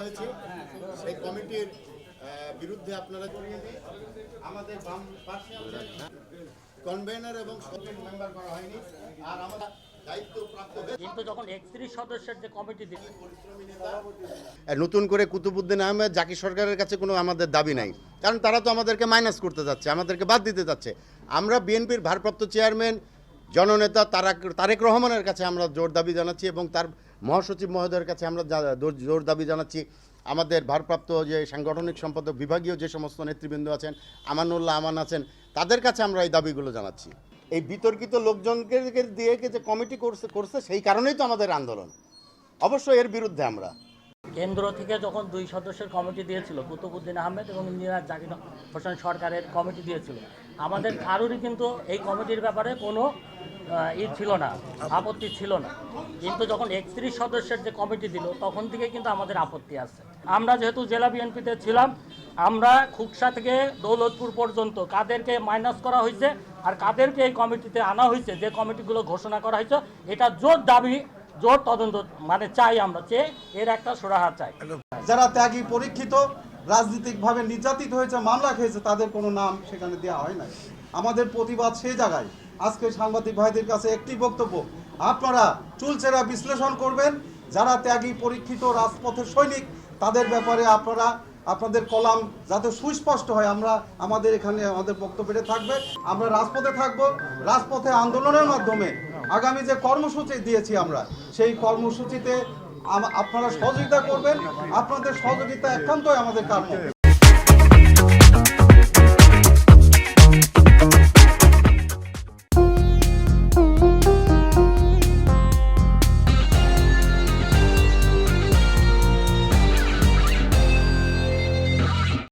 হয়েছে সেই কমিটির বিরুদ্ধে আপনারা আমাদের বাম পাশে কনভেনার এবং মেম্বার করা হয়নি আর আমরা কিন্তু যখন 31 সদস্যের যে কমিটি দিল নতুন করে কুতুবউদ্দিন আহমেদ জাকির সরকারের কাছে কোনো আমাদের দাবি নাই, কারণ তারা তো আমাদেরকে মাইনাস করতে যাচ্ছে, আমাদেরকে বাদ দিতে যাচ্ছে। আমরা বিএনপির ভারপ্রাপ্ত চেয়ারম্যান জননেতা তারেক রহমানের কাছে আমরা জোর দাবি জানাচ্ছি এবং তার মহাসচিব মহোদয়ের কাছে আমরা জোর দাবি জানাচ্ছি। আমাদের ভারপ্রাপ্ত যে সাংগঠনিক সম্পাদক বিভাগীয় যে সমস্ত নেতৃবৃন্দ আছেন, আমানুল্লাহ আমান আছেন, তাদের কাছে আমরা এই দাবিগুলো জানাচ্ছি। এই বিতর্কিত লোকজনকে দিয়ে যে কমিটি করছে সেই কারণেই তো আমাদের আন্দোলন। অবশ্যই এর বিরুদ্ধে আমরা। কেন্দ্র থেকে যখন 2 সদস্যের কমিটি দিয়েছিল, কুতুবউদ্দিন আহমেদ এবং ইঞ্জিনিয়ার জাকির হোসেন সরকারের কমিটি দিয়েছিল, আমাদের কারোরই কিন্তু এই কমিটির ব্যাপারে কোনো ছিল না, আপত্তি ছিল না। কিন্তু যখন 31 সদস্যের যে কমিটি দিল তখন থেকে কিন্তু আমাদের আপত্তি আছে। আমরা যেহেতু জেলা বিএনপিতে ছিলাম, আমরা খুকসা থেকে দৌলতপুর পর্যন্ত কাদেরকে মাইনাস করা হয়েছে আর কাদেরকে এই কমিটিতে আনা হয়েছে, যে কমিটিগুলো ঘোষণা করা হয়েছে, এটা জোর দাবি, জোর তদন্ত মানে চাই, আমরা চেয়ে এর একটা সুরাহা চাই। যারা ত্যাগী পরীক্ষিত, রাজনৈতিকভাবে নির্যাতিত হয়েছে, মামলা খেয়েছে, তাদের কোনো নাম সেখানে দেওয়া হয় না। আমাদের প্রতিবাদ সেই জায়গায়। আজকে সাংবাদিক ভাইদের কাছে একটি বক্তব্য, আপনারা চুলচেরা বিশ্লেষণ করবেন। যারা ত্যাগী পরীক্ষিত রাজপথের সৈনিক, তাদের ব্যাপারে আপনারা আপনাদের কলাম যাতে সুস্পষ্ট হয়। আমরা আমাদের এখানে আমাদের বক্তব্যে থাকবে, আমরা রাজপথে থাকব। রাজপথে আন্দোলনের মাধ্যমে আগামী যে কর্মসূচি দিয়েছি আমরা, সেই কর্মসূচিতে আপনারা সহযোগিতা করবেন। আপনাদের সহযোগিতা একান্তই আমাদের কাম্য।